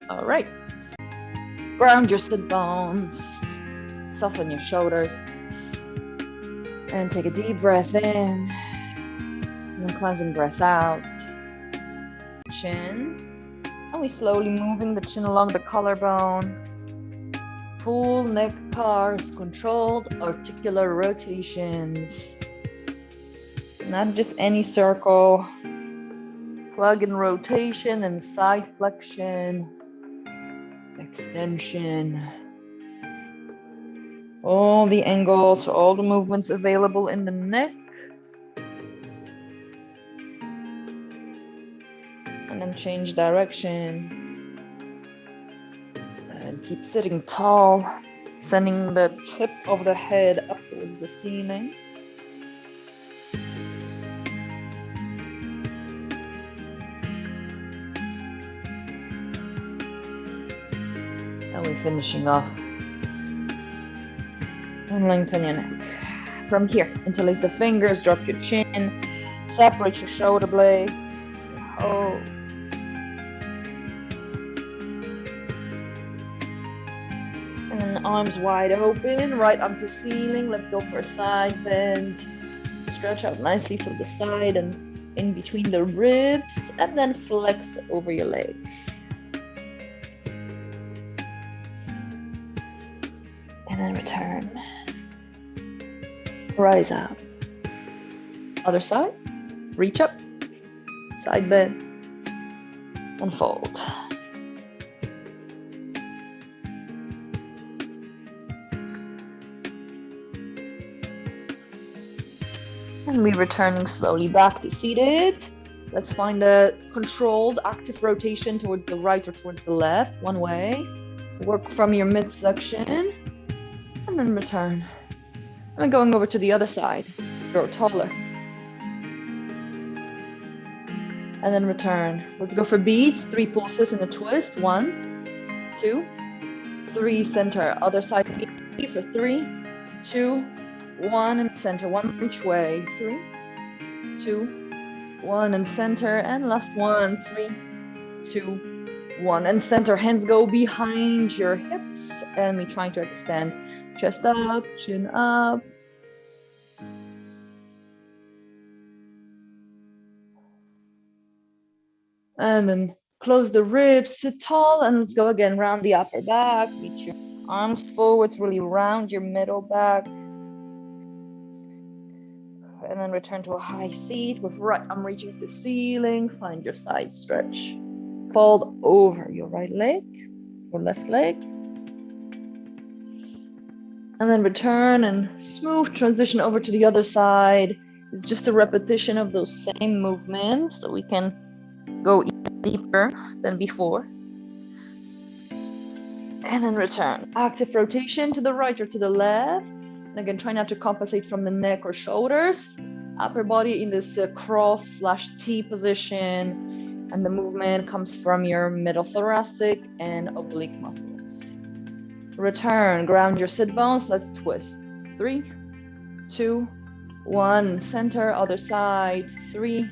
All right. Ground your sit bones. Soften your shoulders. And take a deep breath in. And then cleansing breath out. Chin. And we slowly moving the chin along the collarbone. Full neck cars, controlled articular rotations. Not just any circle. Plug in rotation and side flexion. Extension. All the angles, all the movements available in the neck. And then change direction. And keep sitting tall, sending the tip of the head up towards the ceiling. And we're finishing off. And lengthen your neck. From here, interlace the fingers, drop your chin, separate your shoulder blades. Hold. And then arms wide open, right up to ceiling. Let's go for a side bend. Stretch out nicely through the side and in between the ribs, and then flex over your leg. And then return. Rise up. Other side. Reach up. Side bend. And fold. And we're returning slowly back to seated. Let's find a controlled active rotation towards the right or towards the left, one way. Work from your midsection. And then return. And then going over to the other side. Grow taller. And then return. Let's go for beats. 3 pulses in a twist. 1, 2, 3. Center. Other side beat for 3, 2, 1 and center. 1 each way. 3, 2, 1 and center. And last one. 3, 2, 1 and center. Hands go behind your hips. And we're trying to extend. Chest up, chin up. And then close the ribs, sit tall, and let's go again. Round the upper back. Reach your arms forwards, really round your middle back. And then return to a high seat with right arm reaching to ceiling. Find your side stretch. Fold over your right leg or left leg. And then return and smooth transition over to the other side. It's just a repetition of those same movements, so we can go even deeper than before. And then return. Active rotation to the right or to the left. And again, try not to compensate from the neck or shoulders. Upper body in this cross/T position. And the movement comes from your middle thoracic and oblique muscles. Return, ground your sit bones. Let's twist. 3, 2, 1. Center, other side. 3,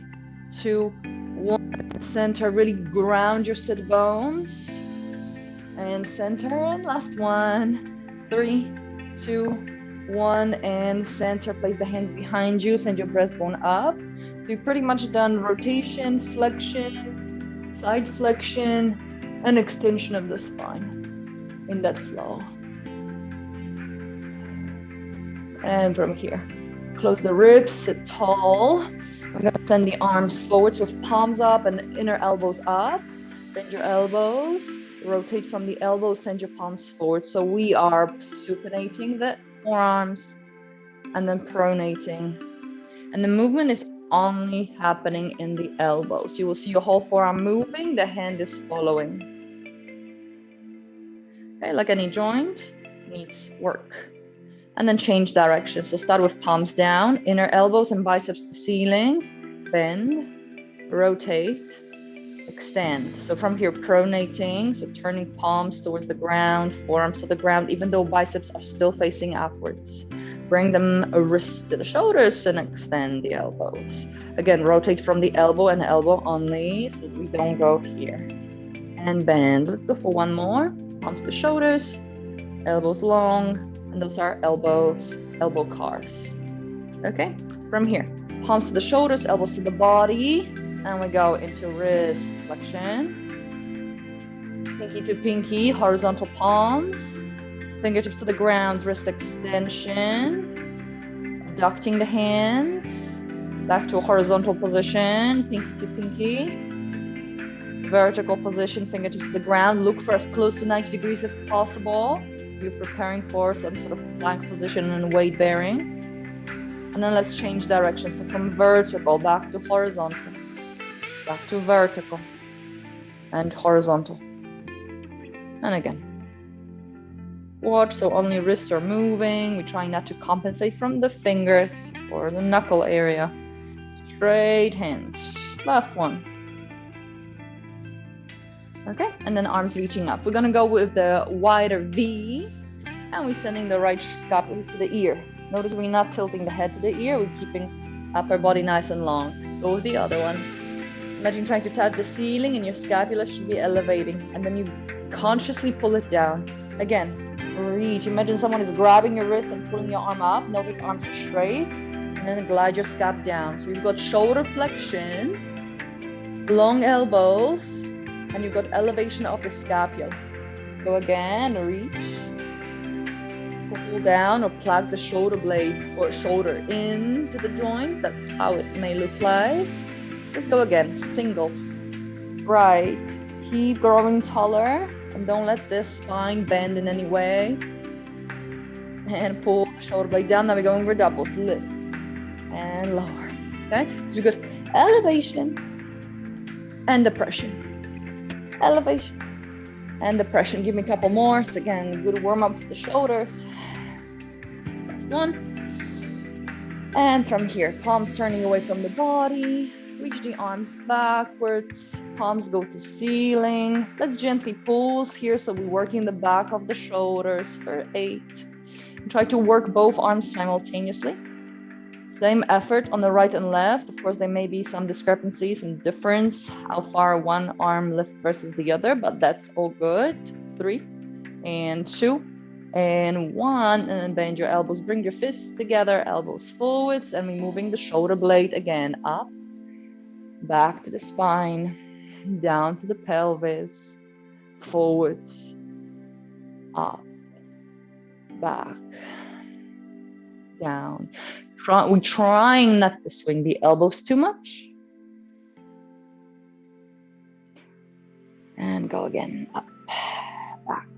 2, 1. Center, really ground your sit bones. And center, and last one. 3, 2, 1, and center. Place the hands behind you. Send your breastbone up. So you've pretty much done rotation, flexion, side flexion, and extension of the spine in that flow. And from here, close the ribs, sit tall. I'm going to send the arms forwards with palms up and inner elbows up. Bend your elbows, rotate from the elbows, send your palms forward. So we are supinating the forearms and then pronating. And the movement is only happening in the elbows. You will see your whole forearm moving, the hand is following. Okay, like any joint, needs work. And then change direction. So start with palms down, inner elbows and biceps to ceiling, bend, rotate, extend. So from here, pronating, so turning palms towards the ground, forearms to the ground, even though biceps are still facing upwards. Bring them a wrist to the shoulders and extend the elbows. Again, rotate from the elbow and elbow only so we don't go here. and bend. Let's go for one more. Palms to shoulders, elbows long, and those are elbow cars. Okay, from here, palms to the shoulders, elbows to the body, and we go into wrist flexion. Pinky to pinky, horizontal palms, fingertips to the ground, wrist extension, abducting the hands, back to a horizontal position, pinky to pinky, vertical position, fingertips to the ground. Look for as close to 90 degrees as possible. So you're preparing for some sort of plank position and weight bearing. And then let's change direction. So from vertical back to horizontal, back to vertical and horizontal. And again. Watch, so only wrists are moving. We're trying not to compensate from the fingers or the knuckle area. Straight hands. Last one. Okay, and then arms reaching up. We're gonna go with the wider V, and we're sending the right scapula to the ear. Notice we're not tilting the head to the ear, we're keeping upper body nice and long. Go with the other one. Imagine trying to touch the ceiling and your scapula should be elevating, and then you consciously pull it down. Again, reach. Imagine someone is grabbing your wrist and pulling your arm up. Notice arms are straight, and then glide your scap down. So you've got shoulder flexion, long elbows, and you've got elevation of the scapula. Go again, reach. Pull down or plug the shoulder blade or shoulder into the joint. That's how it may look like. Let's go again, singles. Right, keep growing taller and don't let this spine bend in any way. And pull the shoulder blade down. Now we're going for doubles, lift and lower. Okay, so you've got elevation and depression. Elevation and depression. Give me a couple more. So again, good warm up for the shoulders. Last one. And from here, palms turning away from the body. Reach the arms backwards. Palms go to ceiling. Let's gently pulse here. So we're working the back of the shoulders for 8. And try to work both arms simultaneously. Same effort on the right and left. Of course, there may be some discrepancies and difference how far one arm lifts versus the other, but that's all good. 3 and 2 and 1, and then bend your elbows. Bring your fists together, elbows forwards, and we're moving the shoulder blade again up, back to the spine, down to the pelvis, forwards, up, back, down. We're trying not to swing the elbows too much. And go again, up, back,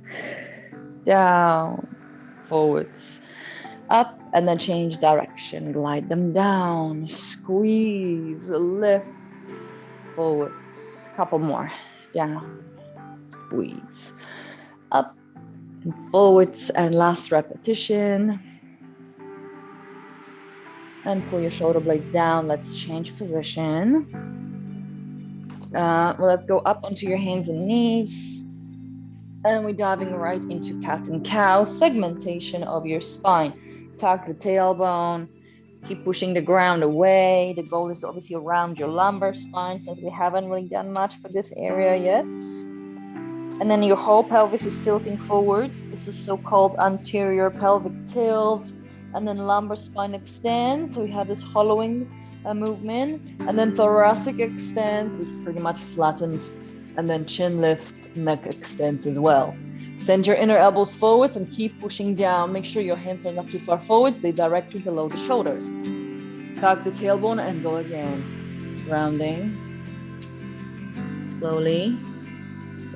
down, forwards, up, and then change direction. Glide them down, squeeze, lift, forwards. Couple more, down, squeeze, up, and forwards, and last repetition. And pull your shoulder blades down. Let's change position. Well, let's go up onto your hands and knees. And we're diving right into cat and cow, segmentation of your spine. Tuck the tailbone. Keep pushing the ground away. The goal is obviously around your lumbar spine, since we haven't really done much for this area yet. And then your whole pelvis is tilting forwards. This is so-called anterior pelvic tilt. And then lumbar spine extends, so we have this hollowing movement, and then thoracic extends, which pretty much flattens, and then chin lift, neck extends as well. Send your inner elbows forwards and keep pushing down. Make sure your hands are not too far forward, they're directly below the shoulders. Tuck the tailbone and go again. Rounding. Slowly.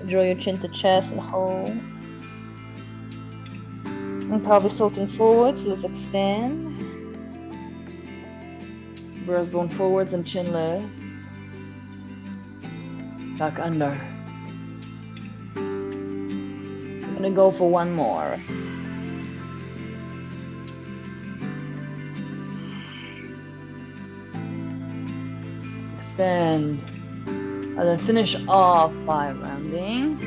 Draw your chin to chest and hold. And pelvis tilting forwards, let's extend. Breast going forwards and chin lift. Back under. I'm gonna go for one more. Extend. And then finish off by rounding.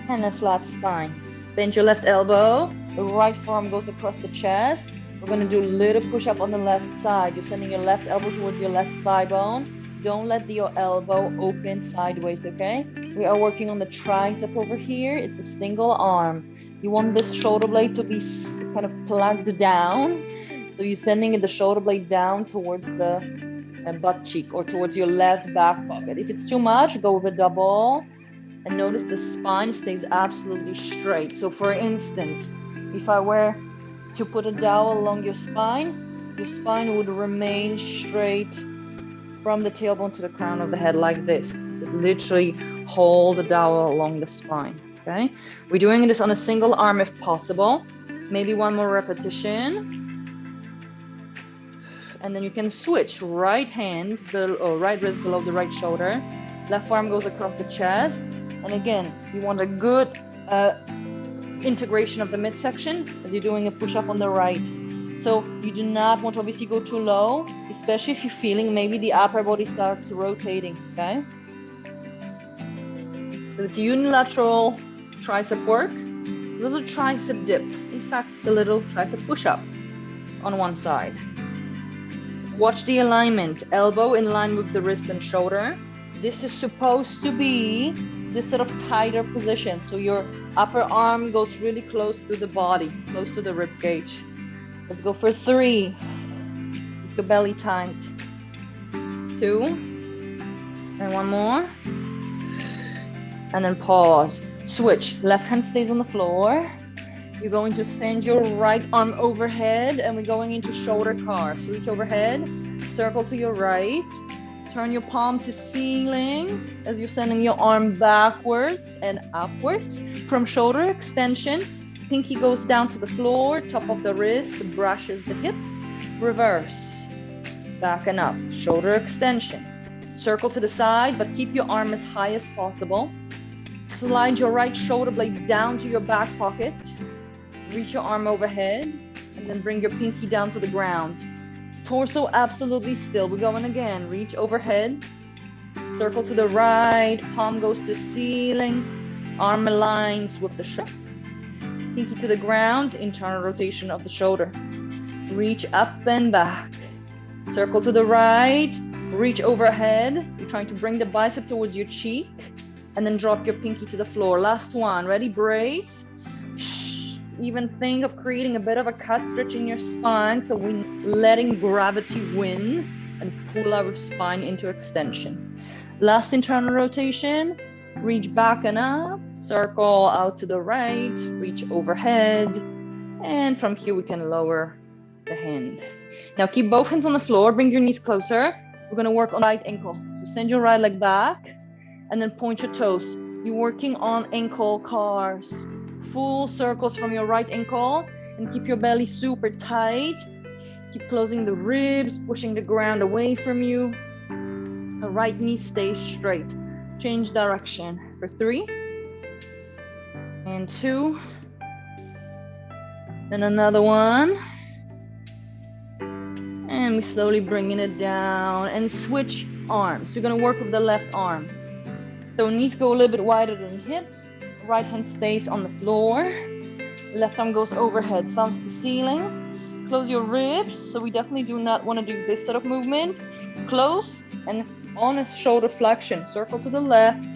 And a flat spine. Bend your left elbow. The right forearm goes across the chest. We're going to do a little push-up on the left side. You're sending your left elbow towards your left thigh bone. don't let your elbow open sideways, okay? We are working on the tricep over here. It's a single arm. You want this shoulder blade to be kind of plugged down. So you're sending the shoulder blade down towards the butt cheek or towards your left back pocket. If it's too much, go with a double. And notice the spine stays absolutely straight. So for instance, if I were to put a dowel along your spine would remain straight from the tailbone to the crown of the head like this. Literally hold the dowel along the spine, okay? We're doing this on a single arm if possible. Maybe one more repetition. And then you can switch right hand, or right wrist below the right shoulder. Left arm goes across the chest. And again, you want a good integration of the midsection as you're doing a push-up on the right. So you do not want to obviously go too low, especially if you're feeling maybe the upper body starts rotating, okay? So it's unilateral tricep work, little tricep dip. In fact, it's a little tricep push-up on one side. Watch the alignment, elbow in line with the wrist and shoulder. This is supposed to be this sort of tighter position. So your upper arm goes really close to the body, close to the rib cage. Let's go for 3. Keep your belly tight. 2. And one more. And then pause. Switch. Left hand stays on the floor. You're going to send your right arm overhead and we're going into shoulder car. So reach overhead, circle to your right, turn your palm to ceiling as you're sending your arm backwards and upwards. From shoulder extension, pinky goes down to the floor, top of the wrist, brushes the hip, reverse, back and up, shoulder extension. Circle to the side, but keep your arm as high as possible. Slide your right shoulder blade down to your back pocket. Reach your arm overhead, and then bring your pinky down to the ground. Torso absolutely still. We're going again. Reach overhead, circle to the right, palm goes to ceiling, arm aligns with the shoulder. Pinky to the ground, internal rotation of the shoulder. Reach up and back. Circle to the right, reach overhead. You're trying to bring the bicep towards your cheek, and then drop your pinky to the floor. Last one. Ready? Brace. Even think of creating a bit of a cut, stretching your spine, so we're letting gravity win and pull our spine into extension. Last internal rotation, reach back and up, circle out to the right, reach overhead, and from here we can lower the hand. Now keep both hands on the floor, bring your knees closer. We're gonna work on right ankle. So send your right leg back and then point your toes. You're working on ankle cars. Full circles from your right ankle and keep your belly super tight. Keep closing the ribs, pushing the ground away from you. The right knee stays straight. Change direction for 3 and 2 and another one. And we slowly bringing it down and switch arms. We're gonna work with the left arm. So knees go a little bit wider than hips. Right hand stays on the floor. Left arm goes overhead, thumbs to ceiling. Close your ribs. So we definitely do not want to do this sort of movement. Close and on a shoulder flexion. Circle to the left.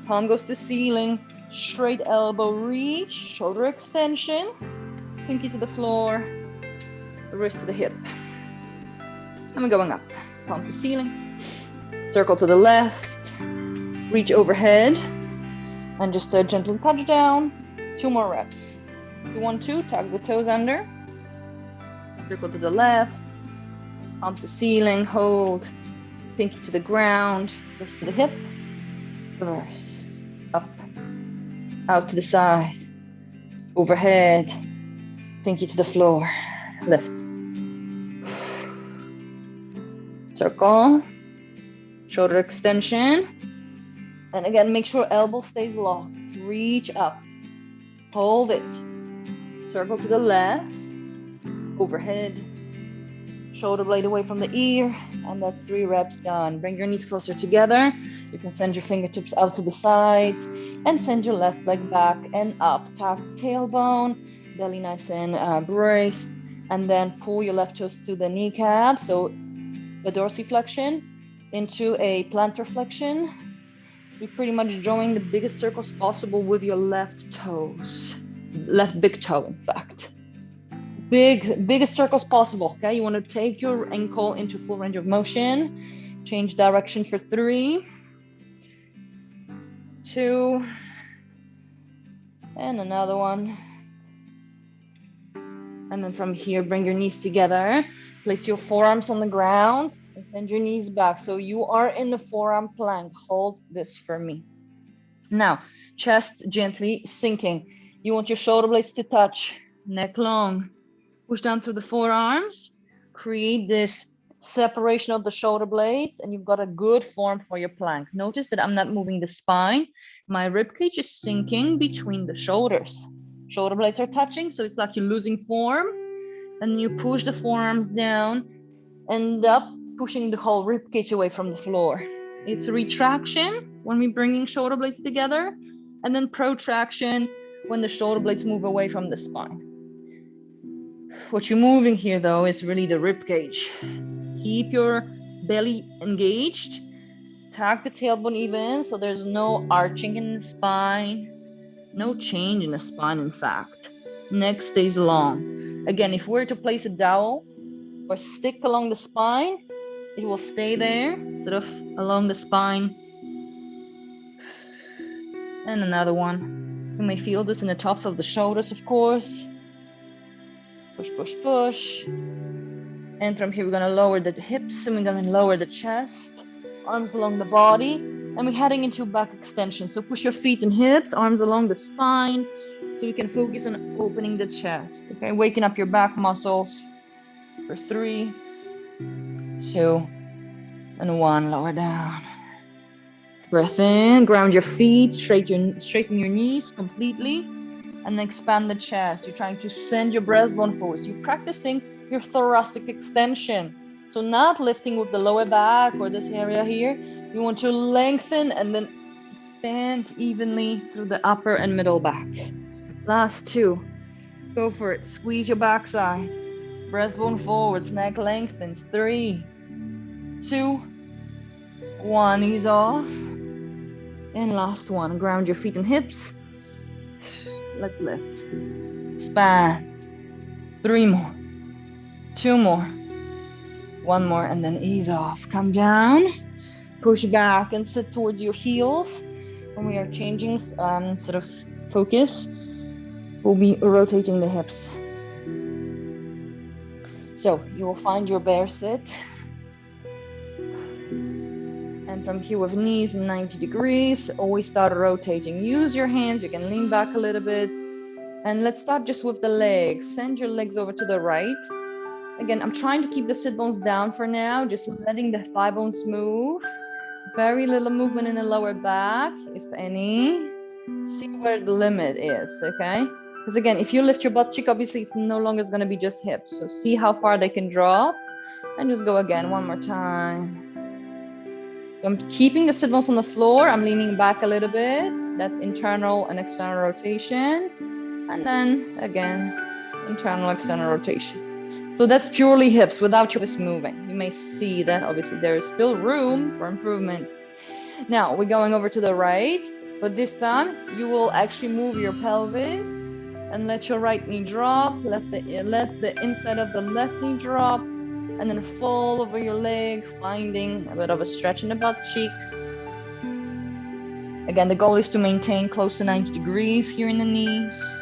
Palm goes to ceiling. Straight elbow reach. Shoulder extension. Pinky to the floor. Wrist to the hip. And we're going up. Palm to ceiling. Circle to the left. Reach overhead. And just a gentle touch down. 2 more reps. If you want to, tuck the toes under. Circle to the left. Palm to ceiling, hold. Pinky to the ground. Wrist to the hip. Reverse. Up. Out to the side. Overhead. Pinky to the floor. Lift. Circle. Shoulder extension. And again, make sure elbow stays locked. Reach up. Hold it. Circle to the left. Overhead. Shoulder blade away from the ear. And that's 3 reps done. Bring your knees closer together. You can send your fingertips out to the sides. And send your left leg back and up. Tuck tailbone. Belly nice and braced. And then pull your left toes to the kneecap. So the dorsiflexion. into a plantar flexion. You're pretty much drawing the biggest circles possible with your left toes. Left big toe, in fact. Biggest circles possible, okay? You want to take your ankle into full range of motion. Change direction for 3, 2, and another one. And then from here, bring your knees together. Place your forearms on the ground and send your knees back. So you are in the forearm plank. Hold this for me. Now, chest gently sinking. You want your shoulder blades to touch, neck long. Push down through the forearms. Create this separation of the shoulder blades, and you've got a good form for your plank. Notice that I'm not moving the spine. My rib cage is sinking between the shoulders. Shoulder blades are touching, so it's like you're losing form. And you push the forearms down, end up pushing the whole rib cage away from the floor. It's retraction when we're bringing shoulder blades together, and then protraction when the shoulder blades move away from the spine. What you're moving here, though, is really the rib cage. Keep your belly engaged. Tuck the tailbone even, so there's no arching in the spine. No change in the spine, in fact. Neck stays long. Again, if we're to place a dowel or stick along the spine, it will stay there, sort of along the spine. And another one. You may feel this in the tops of the shoulders, of course. Push, push, push. And from here, we're gonna lower the hips and we're gonna lower the chest. Arms along the body. And we're heading into back extension. So push your feet and hips, arms along the spine. So we can focus on opening the chest. Okay, waking up your back muscles for 3, 2, and 1. Lower down. Breath in, ground your feet, straighten your knees completely, and expand the chest. You're trying to send your breastbone forward. So you're practicing your thoracic extension. So not lifting with the lower back or this area here. You want to lengthen and then expand evenly through the upper and middle back. Last 2. Go for it. Squeeze your backside. Breastbone forwards, neck lengthens. 3, 2, 1. Ease off. And last one. Ground your feet and hips. Let's lift. Expand. 3 more. 2 more. 1 more, and then ease off. Come down. Push back and sit towards your heels. When we are changing sort of focus, we'll be rotating the hips. So you will find your bear sit. And from here with knees 90 degrees, always start rotating. Use your hands, you can lean back a little bit. And let's start just with the legs. Send your legs over to the right. Again, I'm trying to keep the sit bones down for now, just letting the thigh bones move. Very little movement in the lower back, if any. See where the limit is, okay? Because again, if you lift your butt cheek, obviously it's no longer going to be just hips. So see how far they can drop. And just go again, one more time. I'm keeping the sit bones on the floor. I'm leaning back a little bit. That's internal and external rotation. And then again, internal, external rotation. So that's purely hips without your hips moving. You may see that obviously there is still room for improvement. Now we're going over to the right, but this time you will actually move your pelvis and let your right knee drop. Let the inside of the left knee drop, and then fall over your leg, finding a bit of a stretch in the butt cheek. Again, the goal is to maintain close to 90 degrees here in the knees.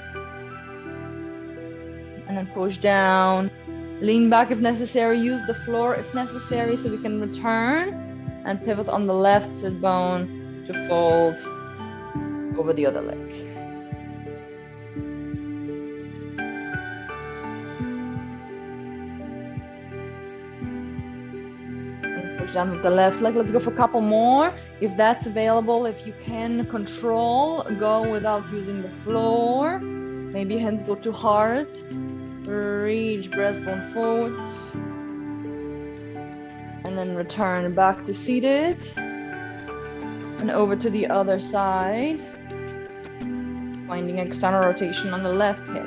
And then push down. Lean back if necessary, use the floor if necessary, so we can return and pivot on the left sit bone to fold over the other leg. And push down with the left leg. Let's go for a couple more. If that's available, if you can control, go without using the floor. Maybe hands go to heart. Reach breastbone forwards, and then return back to seated, and over to the other side, finding external rotation on the left hip.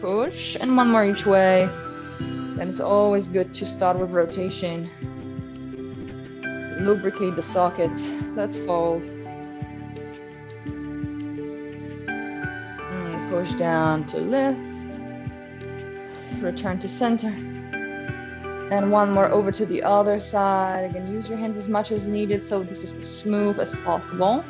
Push, and 1 more each way. And it's always good to start with rotation. Lubricate the sockets. Let's fold. And push down to lift. Return to center. And one more over to the other side. Again, use your hands as much as needed so this is as smooth as possible.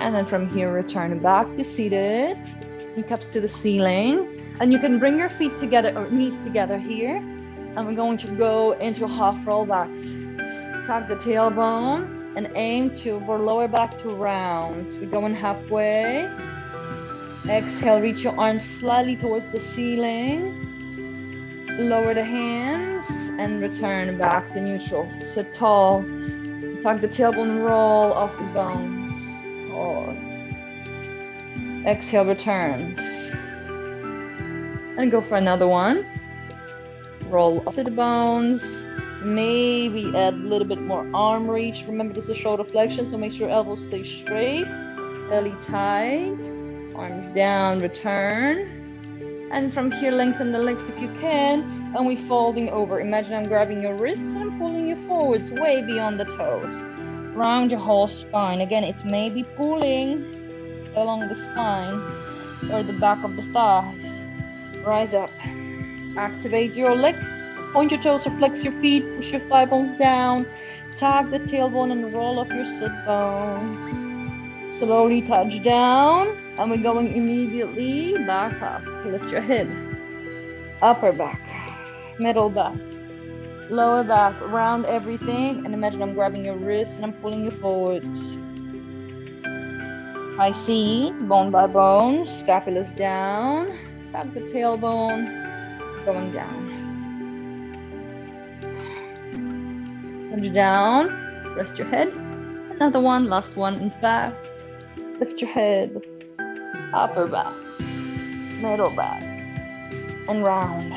And then from here, return back to seated. Kneecaps to the ceiling. And you can bring your feet together or knees together here. And we're going to go into half rollbacks. Tuck the tailbone and aim for lower back to round. We're going halfway. Exhale, reach your arms slightly towards the ceiling. Lower the hands and return back to neutral. Sit tall. Tuck the tailbone, roll off the bones. Pause. Exhale, return. And go for another one. Roll off to the bones. Maybe add a little bit more arm reach. Remember, this is shoulder flexion, so make sure elbows stay straight. Belly tight. Arms down, return. And from here, lengthen the legs if you can. And we're folding over. Imagine I'm grabbing your wrists and I'm pulling you forwards, way beyond the toes. Round your whole spine. Again, it's maybe pulling along the spine or the back of the thighs. Rise up. Activate your legs. Point your toes or flex your feet. Push your thigh bones down. Tuck the tailbone and roll off your sit bones. Slowly touch down. And we're going immediately back up. Lift your head. Upper back. Middle back. Lower back. Round everything. And imagine I'm grabbing your wrist and I'm pulling you forwards. High seat. Bone by bone. Scapulas down. Tuck the tailbone. Going down. Punch down. Rest your head. Another one. Last one. In fact. Lift your head. Upper back. Middle back. And round.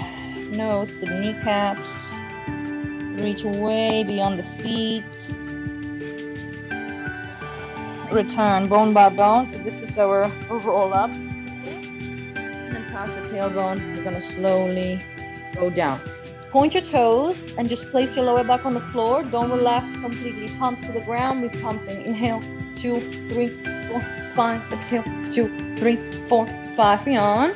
Nose to the kneecaps. Reach way beyond the feet. Return bone by bone. So this is our roll up. And then tuck the tailbone. We're going to slowly go down. Point your toes and just place your lower back on the floor. Don't relax completely. Palms to the ground. We're pumping. Inhale. 2, 3, 4, 5. Exhale. 2, 3, 4, 5. Yawn.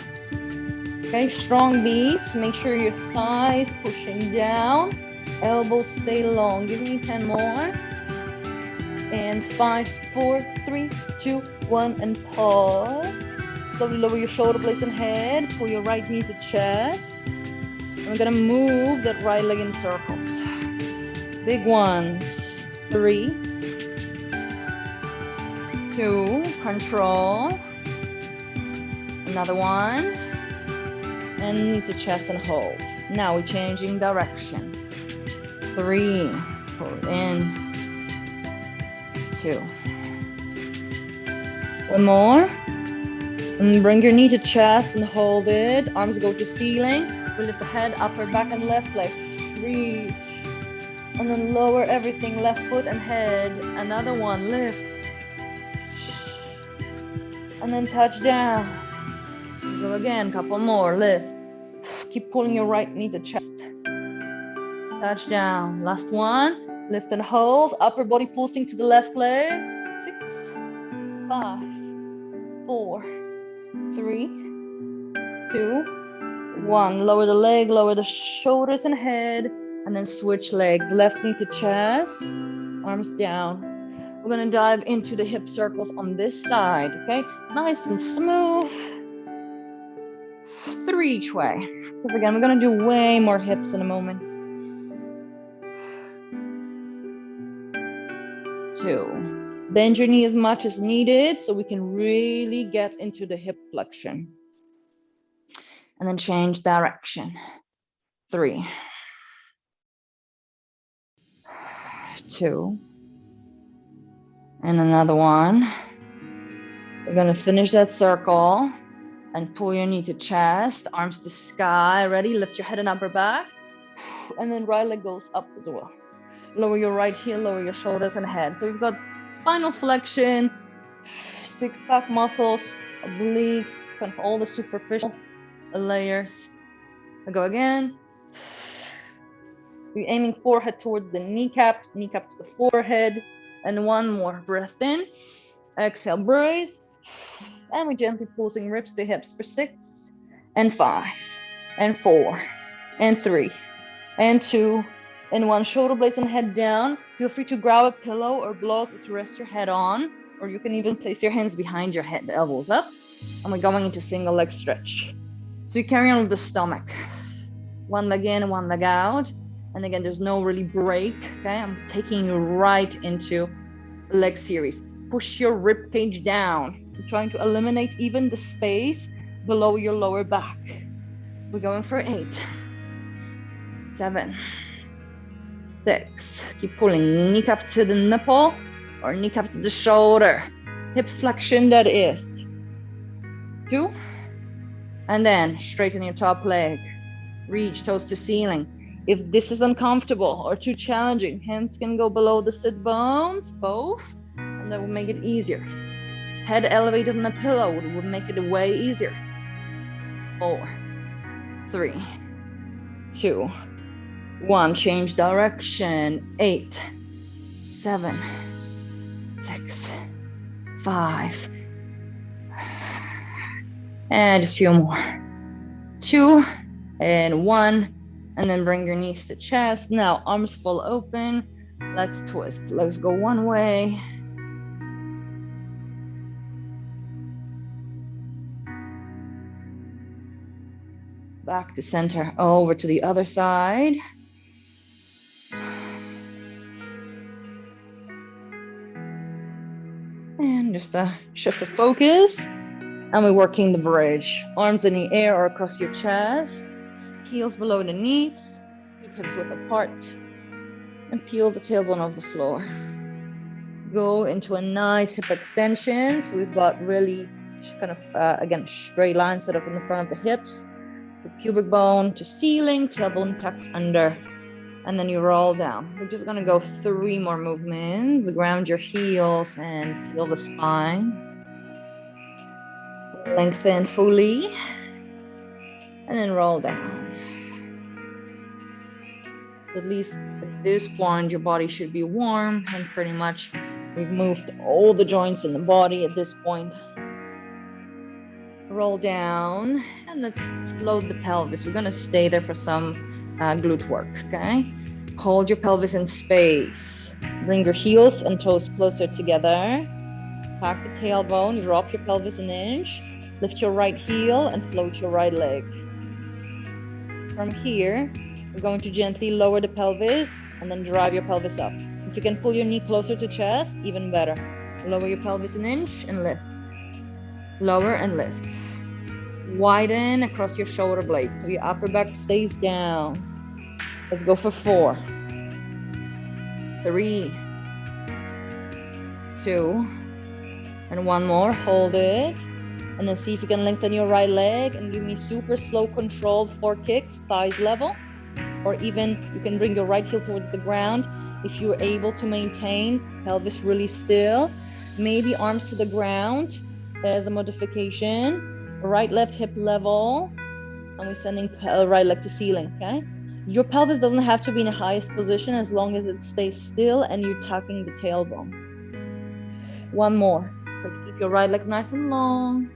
Okay, strong beats. Make sure your thighs pushing down. Elbows stay long. Give me 10 more. And 5, 4, 3, 2, 1, and pause. Slowly lower your shoulder blades and head. Pull your right knee to chest. And we're gonna move that right leg in circles. Big ones. 3, 2, control. Another one. And knee to chest and hold. Now we're changing direction. 3, pull in. 2. One more. And bring your knee to chest and hold it. Arms go to ceiling. We lift the head, upper back and left leg. Reach. And then lower everything, left foot and head. Another one, lift. And then touch down. Go again, couple more, lift. Keep pulling your right knee to chest. Touch down. Last one. Lift and hold. Upper body pulsing to the left leg. 6, 5, 4, 3, 2, 1. Lower the leg, lower the shoulders and head. And then switch legs. Left knee to chest. Arms down. We're going to dive into the hip circles on this side. Okay? Nice and smooth. 3 each way. Because again, we're going to do way more hips in a moment. 2. Bend your knee as much as needed so we can really get into the hip flexion. And then change direction. 3, 2. And another one. We're going to finish that circle and pull your knee to chest, arms to sky. Ready? Lift your head and upper back. And then right leg goes up as well. Lower your right heel, lower your shoulders and head. So we've got spinal flexion, six-pack muscles, obliques, kind of all the superficial layers. I go again. We're aiming forehead towards the kneecap, kneecap to the forehead, and one more breath in. Exhale, brace, and we gently pulsing ribs to hips for 6 and 5 and 4 and 3 and 2 and 1. Shoulder blades and head down. Feel free to grab a pillow or block to rest your head on, or you can even place your hands behind your head, the elbows up, and we're going into single leg stretch. So you carry on with the stomach. One leg in, one leg out. And again, there's no really break, okay? I'm taking you right into leg series. Push your rib cage down. I'm trying to eliminate even the space below your lower back. We're going for 8, 7, 6. Keep pulling. Kneecap to the nipple or kneecap to the shoulder. Hip flexion, that is. 2. And then straighten your top leg. Reach toes to ceiling. If this is uncomfortable or too challenging, hands can go below the sit bones, both, and that will make it easier. Head elevated on a pillow would make it way easier. 4, 3, 2, 1. Change direction. 8, 7, 6, 5, and just a few more. 2 and 1. And then bring your knees to chest. Now, arms full open. Let's twist. Let's go one way. Back to center, over to the other side. And just shift the focus. And we're working the bridge. Arms in the air or across your chest. Heels below the knees, hips width apart, and peel the tailbone off the floor. Go into a nice hip extension. So we've got really kind of, again, straight line set up in the front of the hips. So pubic bone to ceiling, tailbone tucks under, and then you roll down. We're just gonna go 3 more movements. Ground your heels and feel the spine. Lengthen fully, and then roll down. At least at this point, your body should be warm, and pretty much we've moved all the joints in the body at this point. Roll down, and let's float the pelvis. We're gonna stay there for some glute work, okay? Hold your pelvis in space. Bring your heels and toes closer together. Pack the tailbone, drop your pelvis an inch. Lift your right heel and float your right leg. From here, we're going to gently lower the pelvis and then drive your pelvis up. If you can pull your knee closer to chest, even better. Lower your pelvis an inch and lift. Lower and lift. Widen across your shoulder blades so your upper back stays down. Let's go for 4, 3, 2, and 1 more. Hold it. And then see if you can lengthen your right leg and give me super slow, controlled 4 kicks, thighs level. Or even you can bring your right heel towards the ground. If you're able to maintain pelvis really still, maybe arms to the ground as a modification. Right, left hip level. And we're sending right leg to ceiling, okay? Your pelvis doesn't have to be in the highest position as long as it stays still and you're tucking the tailbone. 1 more. So keep your right leg nice and long.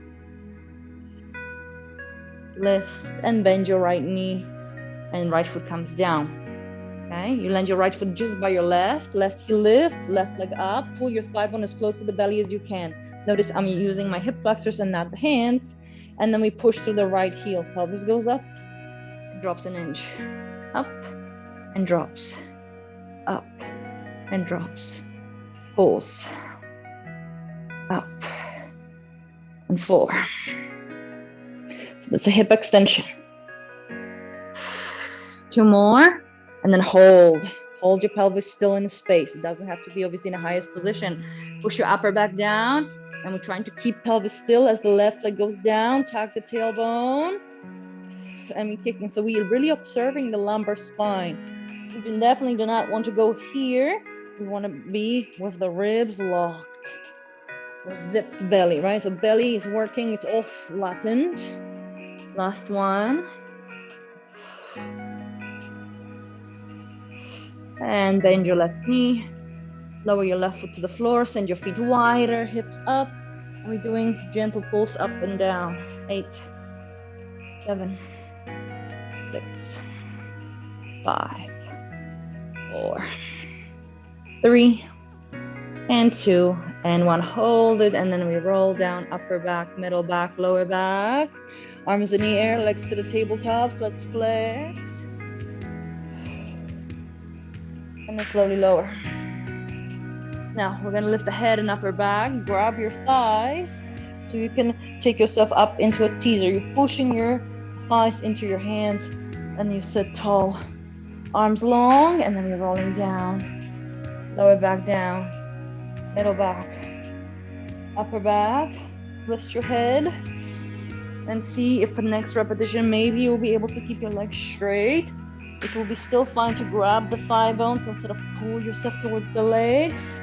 Lift and bend your right knee. And right foot comes down, okay? You land your right foot just by your left heel lift, left leg up, pull your thigh bone as close to the belly as you can. Notice I'm using my hip flexors and not the hands. And then we push through the right heel. Pelvis goes up, drops an inch. Up and drops, up and drops. Pulls, up and 4. So that's a hip extension. 2 more, and then hold your pelvis still in space. It doesn't have to be obviously in the highest position. Push your upper back down, and we're trying to keep pelvis still as the left leg goes down. Tuck the tailbone, and we're kicking. So we're really observing the lumbar spine. We definitely do not want to go here. We want to be with the ribs locked. or zipped belly, right? So belly is working, it's all flattened. Last one. And bend your left knee. Lower your left foot to the floor. Send your feet wider, hips up. And we're doing gentle pulse up and down. 8, 7, 6, 5, 4, 3, and 2, and 1. Hold it, and then we roll down, upper back, middle back, lower back. Arms in the air, legs to the tabletops. Let's flex. And then slowly lower. Now we're gonna lift the head and upper back, grab your thighs so you can take yourself up into a teaser. You're pushing your thighs into your hands and you sit tall. Arms long, and then you're rolling down. Lower back down, middle back, upper back. Lift your head and see if the next repetition, maybe you'll be able to keep your legs straight. It will be still fine to grab the thigh bones instead of pull yourself towards the legs.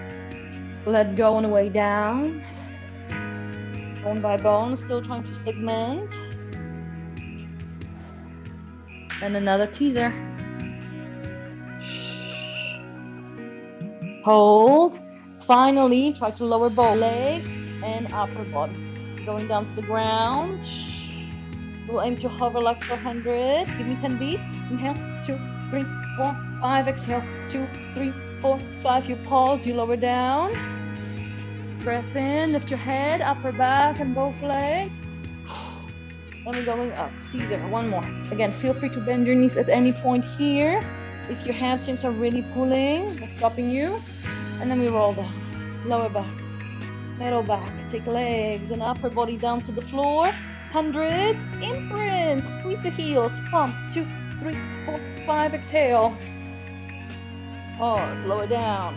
Let go on the way down. Bone by bone, still trying to segment. And another teaser. Hold. Finally, try to lower both leg and upper body. Going down to the ground. We'll aim to hover like 400. Give me 10 beats. Inhale, 2, 3, 4, 5. Exhale, 2, 3, 4, 5. You pause, you lower down. Breath in, lift your head, upper back and both legs. And we're going up. Teaser, one more. Again, feel free to bend your knees at any point here. If your hamstrings are really pulling, they're stopping you. And then we roll down. Lower back, middle back. Take legs and upper body down to the floor. 100. Imprint. Squeeze the heels. Pump. 2, 3, 4, 5. Exhale. Pause. Lower down.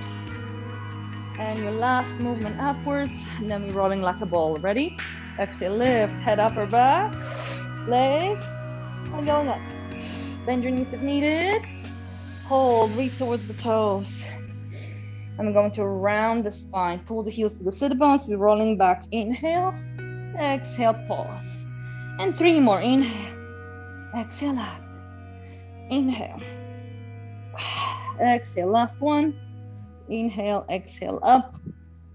And your last movement upwards. And then we're rolling like a ball. Ready? Exhale. Lift. Head upper back. Legs. And going up. Bend your knees if needed. Hold. Reach towards the toes. And we're going to round the spine. Pull the heels to the sit bones. We're rolling back. Inhale. Exhale. Pause. And 3 more. Inhale. Exhale up. Inhale. Exhale. Last one. Inhale. Exhale up.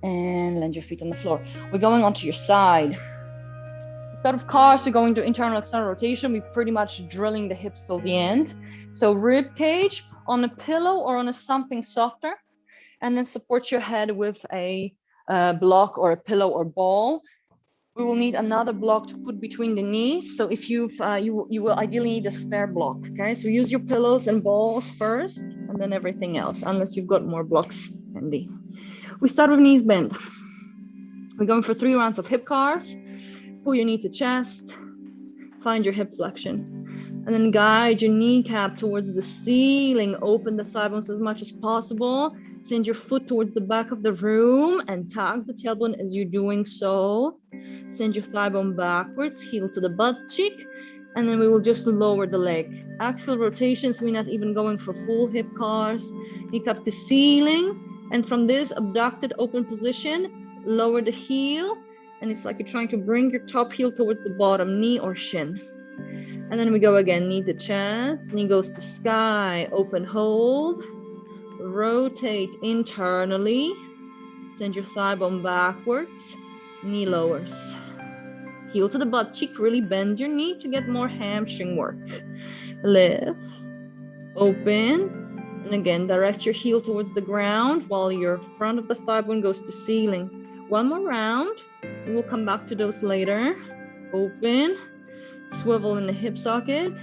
And land your feet on the floor. We're going onto your side. Instead of cars, we're going to internal external rotation. We're pretty much drilling the hips till the end. So rib cage on a pillow or on something softer. And then support your head with a block or a pillow or ball. We will need another block to put between the knees. So if you will ideally need a spare block. Okay, so use your pillows and balls first, and then everything else, unless you've got more blocks handy. We start with knees bent. We're going for 3 rounds of hip cars. Pull your knee to chest. Find your hip flexion, and then guide your kneecap towards the ceiling. Open the thigh bones as much as possible. Send your foot towards the back of the room and tag the tailbone as you're doing so. Send your thigh bone backwards, heel to the butt cheek, and then we will just lower the leg. Axial rotations, we're not even going for full hip cars. Kneecap to ceiling, and from this abducted open position, lower the heel, and it's like you're trying to bring your top heel towards the bottom, knee or shin. And then we go again, knee to chest, knee goes to sky, open hold. Rotate internally. Send your thigh bone backwards. Knee lowers. Heel to the butt cheek. Really bend your knee to get more hamstring work. Lift. Open. And again, direct your heel towards the ground while your front of the thigh bone goes to ceiling. 1 more round. We will come back to those later. Open. Swivel in the hip socket.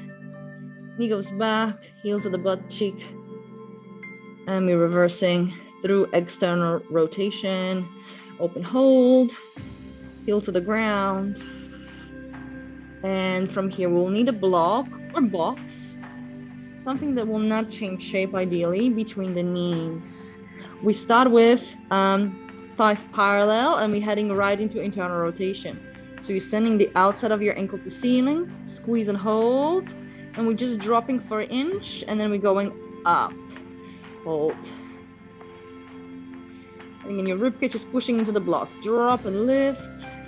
Knee goes back. Heel to the butt cheek. And we're reversing through external rotation. Open hold, heel to the ground. And from here, we'll need a block or box, something that will not change shape ideally between the knees. We start with thighs parallel and we're heading right into internal rotation. So you're sending the outside of your ankle to ceiling, squeeze and hold, and we're just dropping for an inch and then we're going up. Hold. And again, your ribcage is pushing into the block. Drop and lift.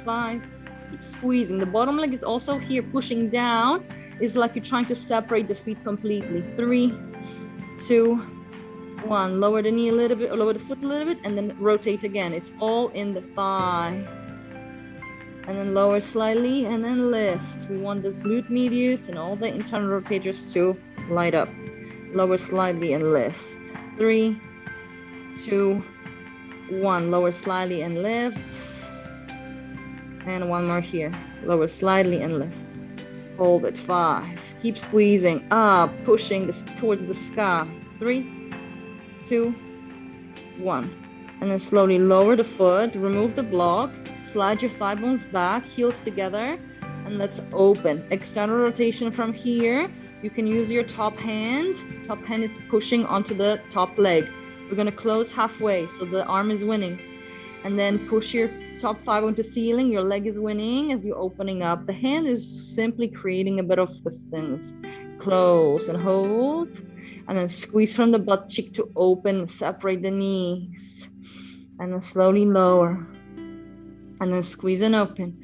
5. Keep squeezing. The bottom leg is also here pushing down. It's like you're trying to separate the feet completely. 3, 2, 1. Lower the knee a little bit, or lower the foot a little bit, and then rotate again. It's all in the thigh. And then lower slightly, and then lift. We want the glute medius and all the internal rotators to light up. Lower slightly and lift. 3, 2, 1. Lower slightly and lift. And one more here. Lower slightly and lift. Hold it. 5. Keep squeezing up, pushing this towards the sky. 3, 2, 1. And then slowly lower the foot, remove the block, slide your thigh bones back, heels together, and let's open. External rotation from here. You can use your top hand. Top hand is pushing onto the top leg. We're gonna close halfway, so the arm is winning. And then push your top thigh bone to ceiling. Your leg is winning as you're opening up. The hand is simply creating a bit of distance. Close and hold. And then squeeze from the butt cheek to open, separate the knees. And then slowly lower. And then squeeze and open.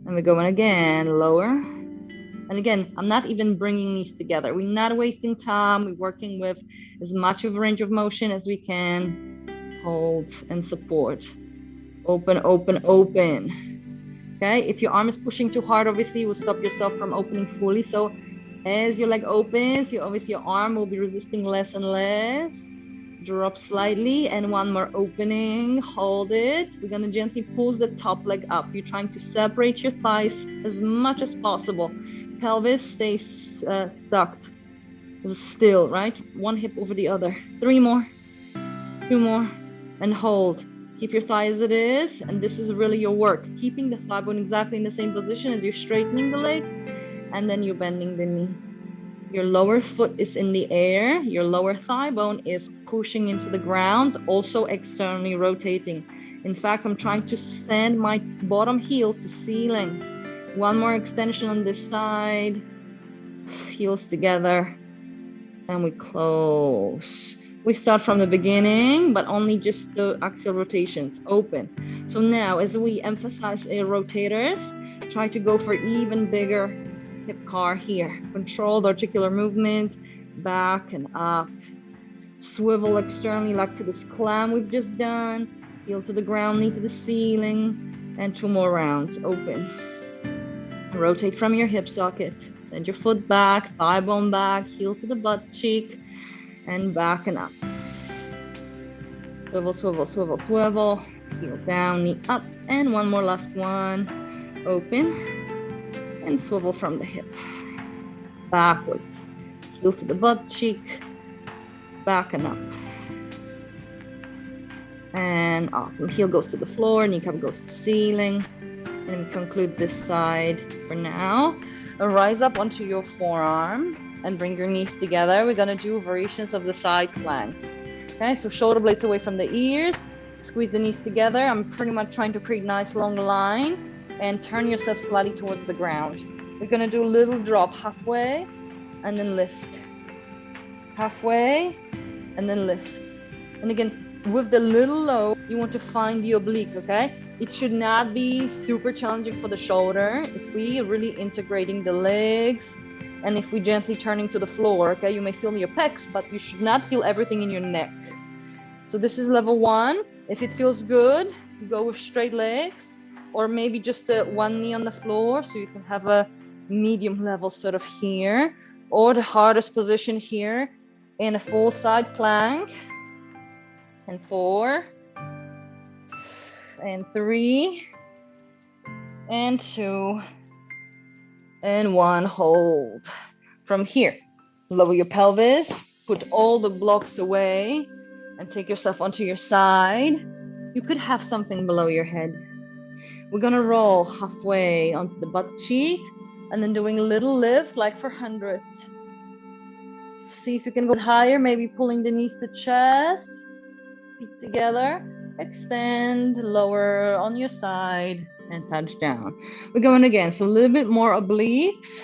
And we're going again, lower. And again, I'm not even bringing these together. We're not wasting time. We're working with as much of a range of motion as we can. Hold and support. Open, open, open. Okay, if your arm is pushing too hard, obviously you will stop yourself from opening fully. So as your leg opens, obviously your arm will be resisting less and less. Drop slightly, and one more opening. Hold it. We're going to gently pull the top leg up. You're trying to separate your thighs as much as possible. Pelvis stays stuck, still, right? One hip over the other. 3 more, 2 more, and hold. Keep your thigh as it is, and this is really your work. Keeping the thigh bone exactly in the same position as you're straightening the leg, and then you're bending the knee. Your lower foot is in the air. Your lower thigh bone is pushing into the ground, also externally rotating. In fact, I'm trying to send my bottom heel to ceiling. One more extension on this side. Heels together. And we close. We start from the beginning, but only just the axial rotations. Open. So now, as we emphasize rotators, try to go for even bigger hip car here. Control the articular movement, back and up. Swivel externally like to this climb we've just done. Heel to the ground, knee to the ceiling. And 2 more rounds. Open. Rotate from your hip socket. Send your foot back, thigh bone back, heel to the butt cheek, and back and up. Swivel, swivel, swivel, swivel. Heel down, knee up. And one more last one. Open. And swivel from the hip, backwards, heel to the butt cheek, back and up. And awesome, heel goes to the floor, kneecap goes to ceiling. And we conclude this side for now. Rise up onto your forearm and bring your knees together. We're gonna do variations of the side planks. Okay, so shoulder blades away from the ears, squeeze the knees together. I'm pretty much trying to create a nice long line. And turn yourself slightly towards the ground. We're gonna do a little drop halfway and then lift. Halfway and then lift. And again, with the little low, you want to find the oblique, okay? It should not be super challenging for the shoulder. If we are really integrating the legs and if we gently turning to the floor, okay? You may feel your pecs, but you should not feel everything in your neck. So this is level 1. If it feels good, go with straight legs. Or maybe just one knee on the floor, so you can have a medium level sort of here, or the hardest position here in a full side plank. And 4, and 3, and 2, and 1. Hold. From here, lower your pelvis, put all the blocks away, and take yourself onto your side. You could have something below your head. We're gonna roll halfway onto the butt cheek and then doing a little lift like for hundreds. See if you can go higher, maybe pulling the knees to chest, feet together, extend, lower on your side and touch down. We're going again, so a little bit more obliques,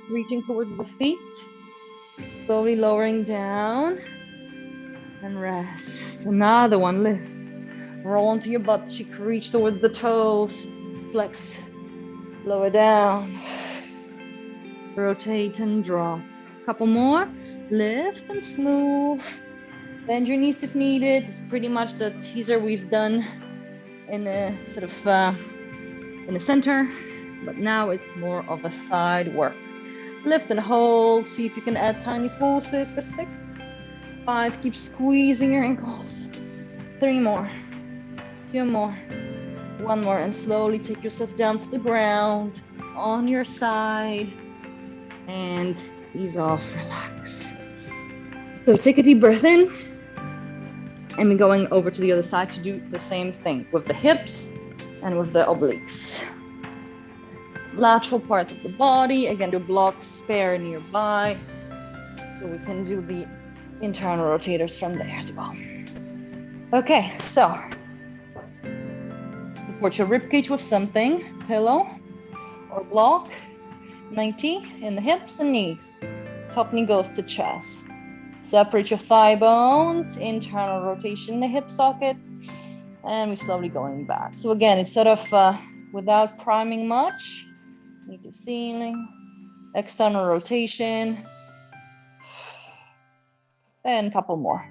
reaching towards the feet, slowly lowering down and rest. Another one, lift. Roll onto your butt cheek, reach towards the toes, flex, lower down, rotate and drop. Couple more, lift and smooth. Bend your knees if needed. It's pretty much the teaser we've done in a sort of in the center, but now it's more of a side work. Lift and hold. See if you can add tiny pulses for 6, 5. Keep squeezing your ankles. 3 more. 2 more. 1 more, and slowly take yourself down to the ground on your side and ease off, relax. So take a deep breath in, and we're going over to the other side to do the same thing with the hips and with the obliques. Lateral parts of the body, again, the block spare nearby, so we can do the internal rotators from there as well. Okay, so support your ribcage with something, pillow or block. 90 in the hips and knees. Top knee goes to chest. Separate your thigh bones, internal rotation in the hip socket, and we're slowly going back. So again, it's sort of without priming much. Knee to ceiling, external rotation, and a couple more.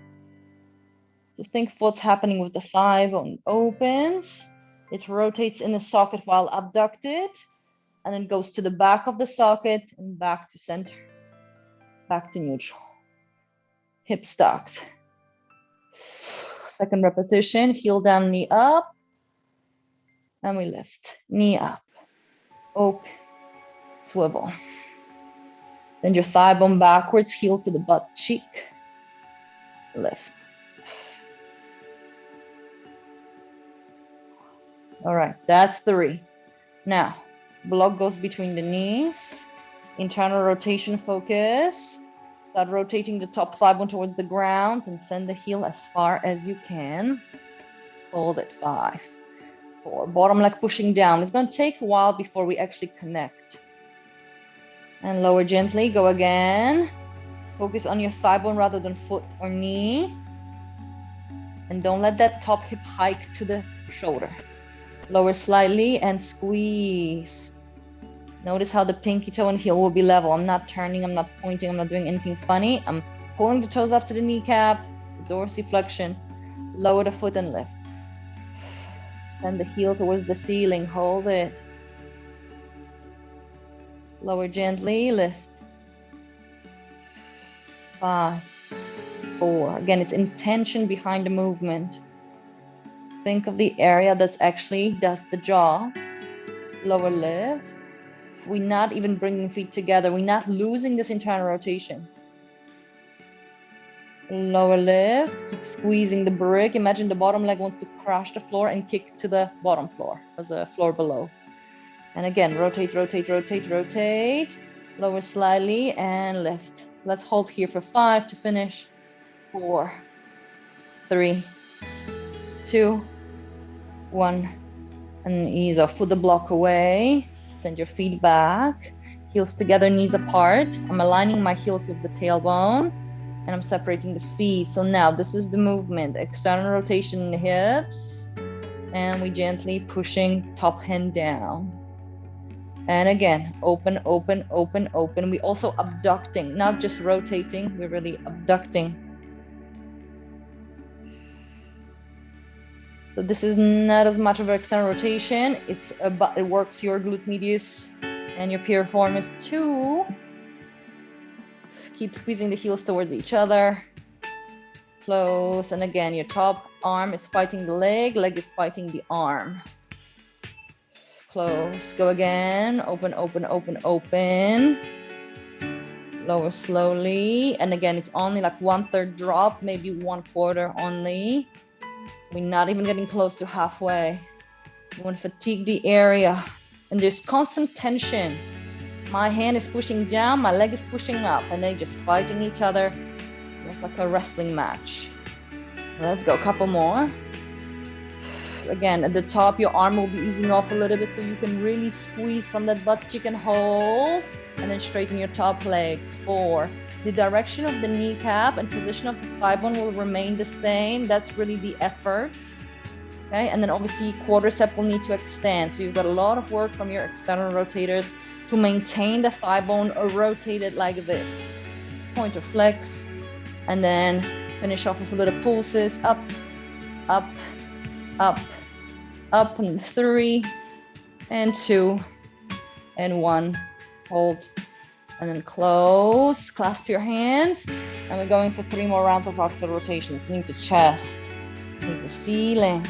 So think of what's happening with the thigh bone. It opens, it rotates in the socket while abducted, and then goes to the back of the socket and back to center, back to neutral. Hip stacked. Second repetition, heel down, knee up, and we lift. Knee up, open, swivel. Then your thigh bone backwards, heel to the butt cheek, lift. All right, that's 3. Now, block goes between the knees, internal rotation focus. Start rotating the top thigh bone towards the ground and send the heel as far as you can. Hold it, 5, 4. Bottom leg pushing down. It's going to take a while before we actually connect. And lower gently, go again. Focus on your thigh bone rather than foot or knee. And don't let that top hip hike to the shoulder. Lower slightly and squeeze. Notice how the pinky toe and heel will be level. I'm not turning, I'm not pointing, I'm not doing anything funny. I'm pulling the toes up to the kneecap, the dorsiflexion. Lower the foot and lift. Send the heel towards the ceiling, hold it. Lower gently, lift. 5, 4. Again, it's intention behind the movement. Think of the area that's actually does the jaw. Lower lift. We're not even bringing feet together. We're not losing this internal rotation. Lower lift. Keep squeezing the brick. Imagine the bottom leg wants to crash the floor and kick to the bottom floor, or the floor below. And again, rotate, rotate, rotate, rotate. Lower slightly and lift. Let's hold here for 5 to finish. 4, 3, 2, 1. And ease off. Put the block away. Send your feet back. Heels together, knees apart. I'm aligning my heels with the tailbone. And I'm separating the feet. So now this is the movement. External rotation in the hips. And we gently pushing top hand down. And again, open, open, open, open. We also abducting, not just rotating. We're really abducting. So this is not as much of an external rotation. It works your glute medius and your piriformis too. Keep squeezing the heels towards each other. Close. And again, your top arm is fighting the leg is fighting the arm. Close. Go again. Open, open, open, open. Lower slowly. And again, it's only like 1/3 drop, maybe 1/4 only. We're not even getting close to halfway. You want to fatigue the area. And there's constant tension. My hand is pushing down, my leg is pushing up, and they're just fighting each other. It's like a wrestling match. Let's go, a couple more. Again, at the top, your arm will be easing off a little bit so you can really squeeze from that butt cheek and hold. And then straighten your top leg. 4, The direction of the kneecap and position of the thigh bone will remain the same. That's really the effort. Okay, and then obviously quadricep will need to extend. So you've got a lot of work from your external rotators to maintain the thigh bone rotated like this. Pointer flex, and then finish off with a little pulses. Up, up, up, up, and 3, and 2, and 1. Hold, and then close. Clasp your hands, and we're going for 3 more rounds of oxygen rotations. Knee to chest, knee to ceiling.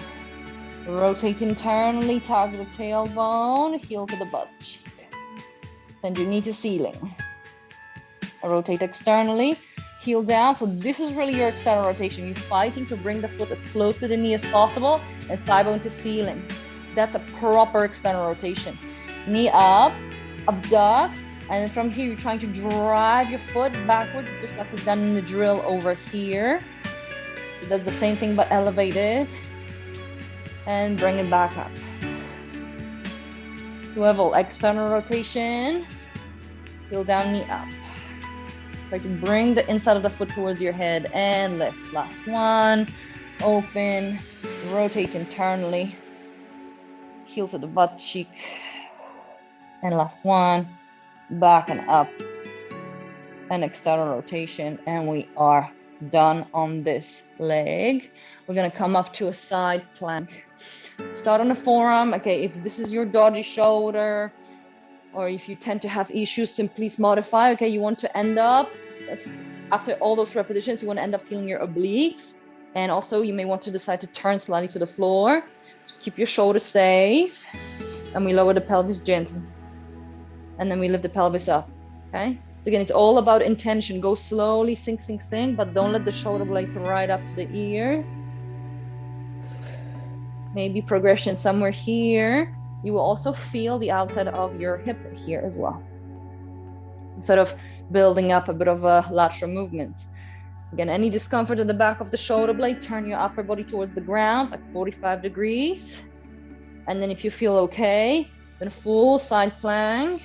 Rotate internally, target the tailbone, heel to the butt cheek. Send your knee to ceiling. Rotate externally, heel down. So this is really your external rotation. You're fighting to bring the foot as close to the knee as possible and thigh bone to ceiling. That's a proper external rotation. Knee up, abduct, and then from here you're trying to drive your foot backwards, just like we've done in the drill over here. So that's the same thing but elevated. And bring it back up. Swivel, external rotation. Heel down, knee up. Try to bring the inside of the foot towards your head and lift. Last one. Open. Rotate internally. Heel to the butt cheek. And last one. Back and up. And external rotation. And we are done on this leg. We're going to come up to a side plank. Start on the forearm. Okay, if this is your dodgy shoulder, or if you tend to have issues, simply modify. Okay, you want to end up, after all those repetitions, you want to end up feeling your obliques. And also you may want to decide to turn slightly to the floor. So keep your shoulders safe. And we lower the pelvis gently. And then we lift the pelvis up. Okay, so again, it's all about intention. Go slowly, sink, sink, sink, but don't let the shoulder blades ride up to the ears. Maybe progression somewhere here. You will also feel the outside of your hip here as well. Instead of building up a bit of a lateral movement. Again, any discomfort in the back of the shoulder blade, turn your upper body towards the ground, like 45 degrees. And then if you feel okay, then full side plank.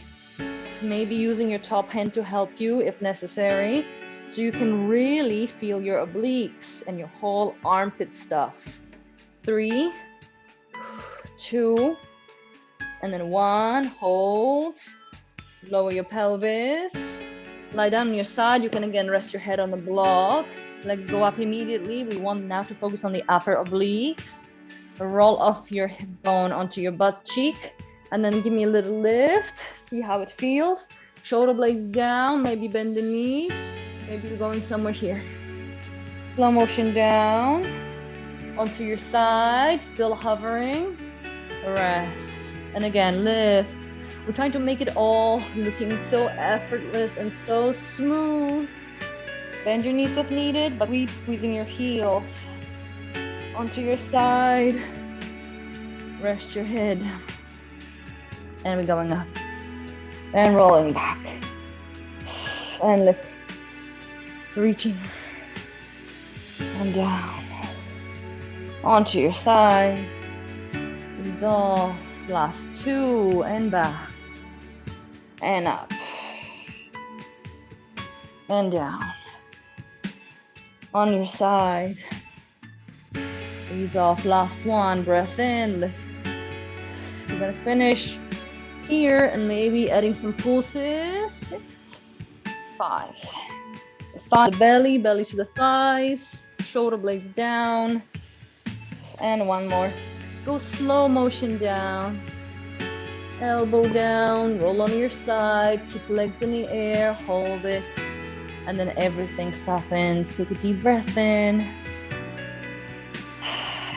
Maybe using your top hand to help you if necessary. So you can really feel your obliques and your whole armpit stuff. 3, 2, and then 1. Hold. Lower your pelvis. Lie down on your side. You can again rest your head on the block. Legs go up immediately. We want now to focus on the upper obliques. Roll off your hip bone onto your butt cheek. And then give me a little lift. See how it feels. Shoulder blades down. Maybe bend the knee. Maybe you're going somewhere here. Slow motion down. Onto your side. Still hovering. Rest. And again, lift. We're trying to make it all looking so effortless and so smooth. Bend your knees if needed, but keep squeezing your heels onto your side. Rest your head. And we're going up. And rolling back. And lift. Reaching. And down. Onto your side. Ease off. Last 2. And back. And up. And down. On your side. Ease off. Last 1. Breath in. Lift. We're going to finish here and maybe adding some pulses. 6, 5. Thigh to the belly, belly to the thighs. Shoulder blades down. And 1 more. Go slow motion down. Elbow down, roll on your side, keep legs in the air, hold it, and then everything softens. Take a deep breath in,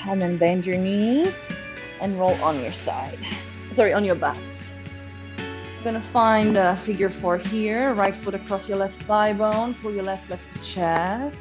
and then bend your knees and roll on your side. Sorry, on your backs. You're gonna find a figure 4 here, right foot across your left thigh bone, pull your left leg to chest.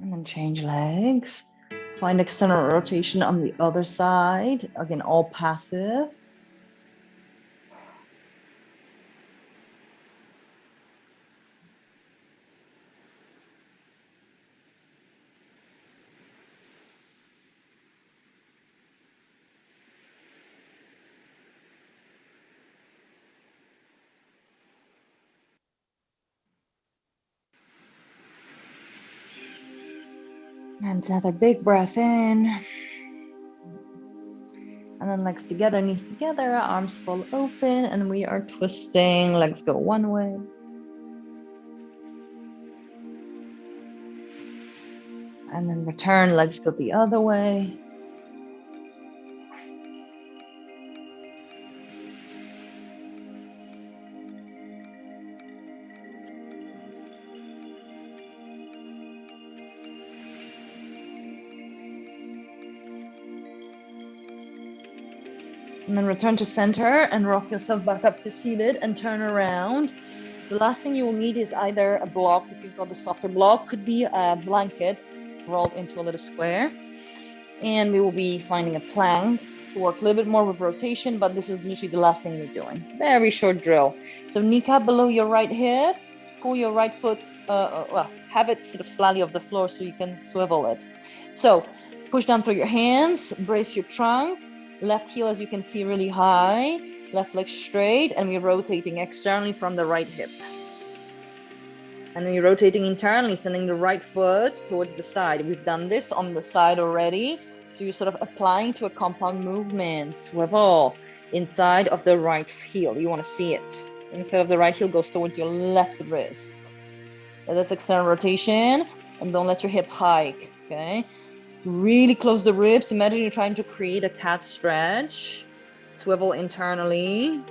And then change legs. Find external rotation on the other side. Again, all passive. And another big breath in. And then legs together, knees together, arms fall open, and we are twisting. Legs go one way. And then return, legs go the other way. And then return to center and rock yourself back up to seated and turn around. The last thing you will need is either a block, if you've got the softer block, could be a blanket rolled into a little square. And we will be finding a plank to work a little bit more with rotation, but this is literally the last thing we're doing. Very short drill. So kneecap below your right hip, pull your right foot, well, have it sort of slightly off the floor so you can swivel it. So push down through your hands, brace your trunk, left heel, as you can see, really high, left leg straight, and we're rotating externally from the right hip. And then you're rotating internally, sending the right foot towards the side. We've done this on the side already. So you're sort of applying to a compound movement, swivel inside of the right heel. You want to see it. Instead of the right heel goes towards your left wrist. So that's external rotation. And don't let your hip hike, okay? Really close the ribs. Imagine you're trying to create a cat stretch. Swivel internally.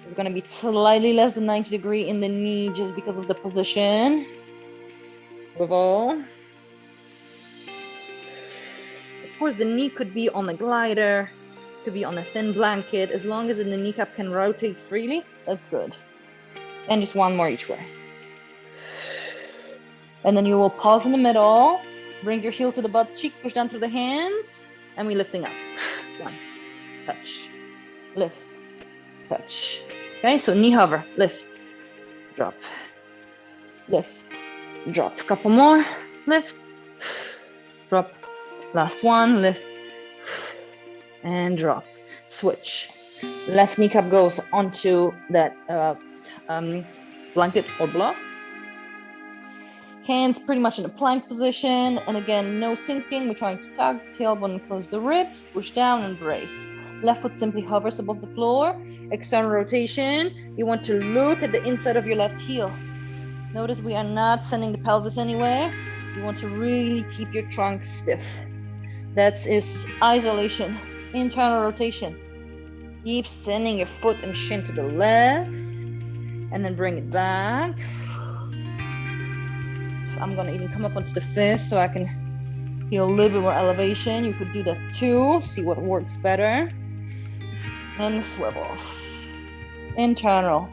It's going to be slightly less than 90 degrees in the knee just because of the position. Swivel. Of course, the knee could be on a glider, could be on a thin blanket. As long as the kneecap can rotate freely, that's good. And just one more each way. And then you will pause in the middle, bring your heel to the butt cheek, push down through the hands, and we're lifting up. One, touch, lift, touch. Okay, so knee hover, lift, drop, lift, drop. A couple more, lift, drop. Last one, lift, and drop. Switch. Left kneecap goes onto that blanket or block. Hands pretty much in a plank position. And again, no sinking. We're trying to tug, tailbone, close the ribs, push down and brace. Left foot simply hovers above the floor. External rotation. You want to look at the inside of your left heel. Notice we are not sending the pelvis anywhere. You want to really keep your trunk stiff. That is isolation, internal rotation. Keep sending your foot and shin to the left, and then bring it back. I'm gonna even come up onto the fist so I can feel a little bit more elevation. You could do that too, see what works better. And swivel. Internal,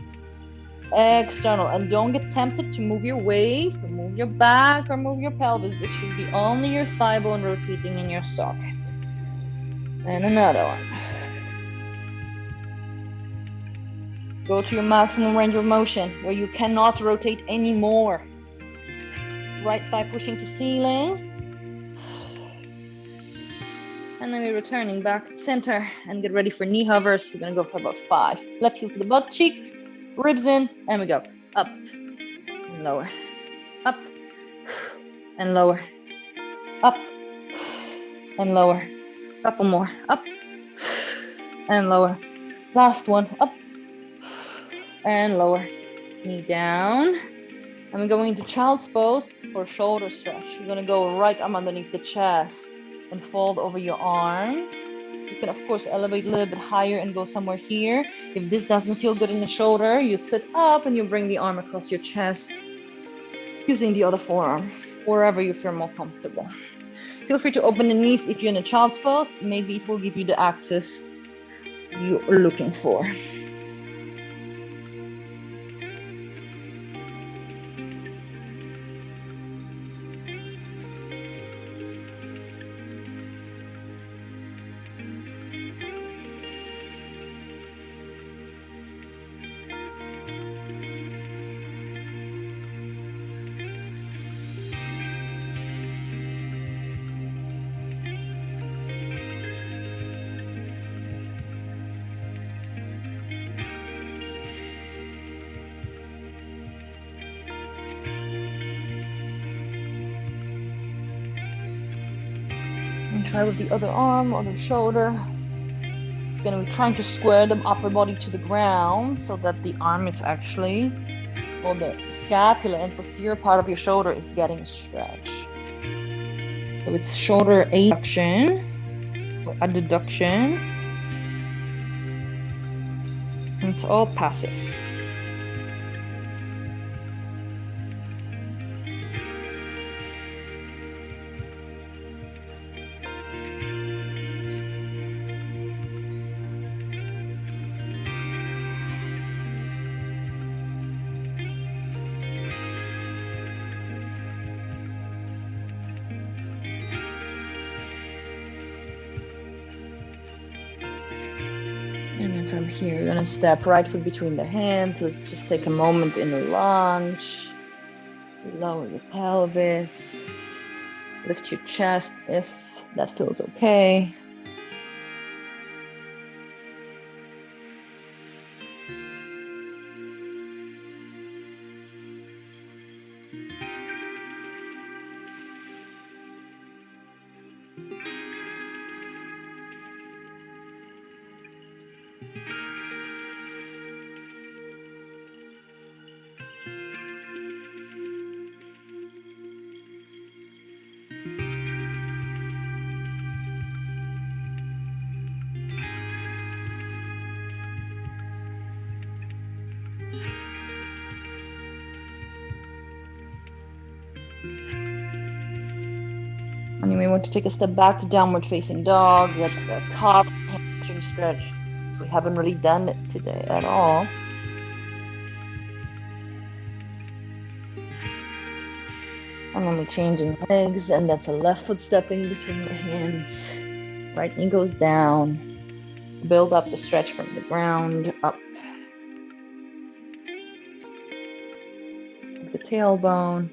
external, and don't get tempted to move your waist, or move your back, or move your pelvis. This should be only your thigh bone rotating in your socket. And another one. Go to your maximum range of motion where you cannot rotate anymore. Right thigh pushing to ceiling. And then we're returning back to center and get ready for knee hovers. We're gonna go for about 5. Left heel to the butt cheek, ribs in, and we go up and lower, up and lower, up and lower. Couple more, up and lower. Last one, up and lower. Knee down. And we're going into child's pose for shoulder stretch. You're gonna go right arm underneath the chest and fold over your arm. You can of course elevate a little bit higher and go somewhere here. If this doesn't feel good in the shoulder, you sit up and you bring the arm across your chest using the other forearm, wherever you feel more comfortable. Feel free to open the knees if you're in a child's pose. Maybe it will give you the access you're looking for. And try with the other arm, other shoulder. Again, we're trying to square the upper body to the ground so that the arm is actually, well, the scapula and posterior part of your shoulder is getting stretched. So it's shoulder adduction or adduction. And it's all passive. And then from here, you're gonna step right foot between the hands. Let's just take a moment in a lunge. Lower your pelvis. Lift your chest if that feels okay. And you may want to take a step back to downward facing dog. Get the calf hamstring stretch. So we haven't really done it today at all. And then we're changing legs, and that's a left foot stepping between the hands. Right knee goes down. Build up the stretch from the ground up. The tailbone.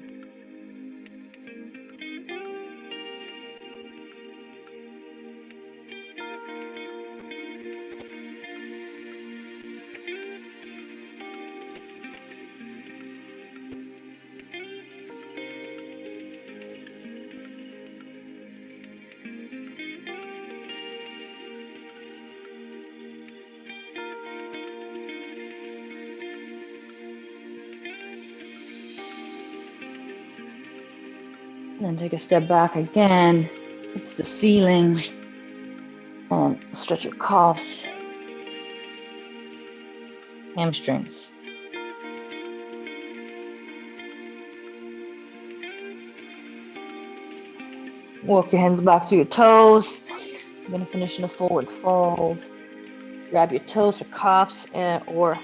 And then take a step back again. It's the ceiling. And stretch your calves, hamstrings. Walk your hands back to your toes. You're going to finish in a forward fold. Grab your toes or calves or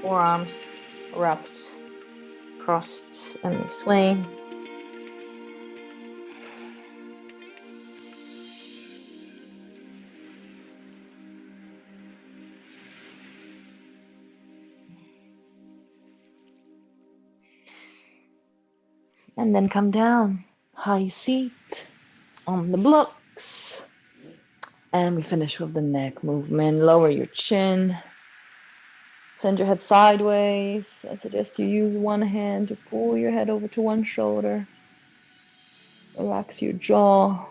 forearms wrapped, crossed, and swaying. And then come down, high seat on the blocks. And we finish with the neck movement. Lower your chin. Send your head sideways. I suggest you use one hand to pull your head over to one shoulder. Relax your jaw.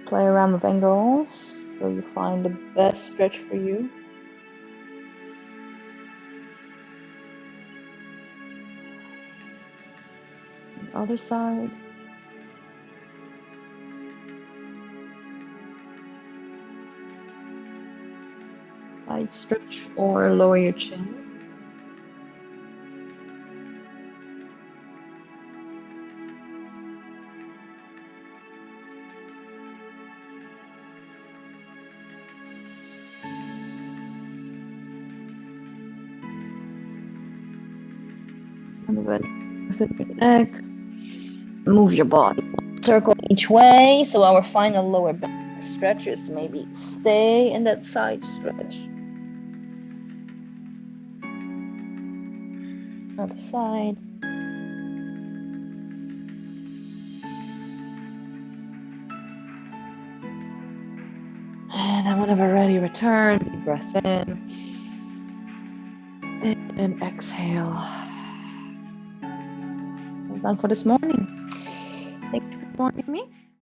Play around with angles so you find the best stretch for you. Other side. Side stretch or lower your chin. And then your neck. Move your body. Circle each way. So our final lower back stretches maybe stay in that side stretch. Other side. And then whenever ready, return. Deep breath in. And exhale. We're done for this morning. Thank you for joining me.